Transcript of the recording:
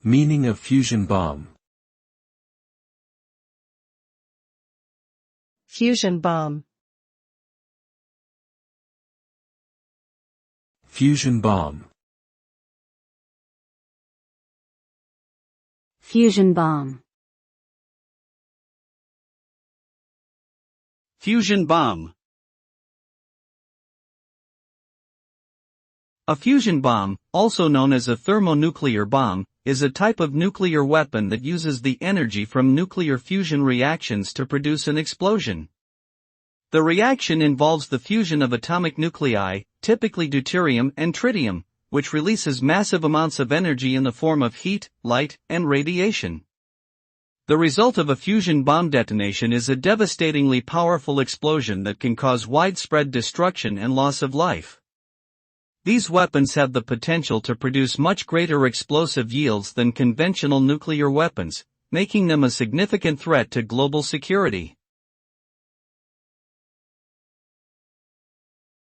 Meaning of fusion bomb. Fusion bomb. Fusion bomb. Fusion bomb. Fusion bomb. A fusion bomb, also known as a thermonuclear bomb, is a type of nuclear weapon that uses the energy from nuclear fusion reactions to produce an explosion. The reaction involves the fusion of atomic nuclei, typically deuterium and tritium, which releases massive amounts of energy in the form of heat, light, and radiation. The result of a fusion bomb detonation is a devastatingly powerful explosion that can cause widespread destruction and loss of life. These weapons have the potential to produce much greater explosive yields than conventional nuclear weapons, making them a significant threat to global security.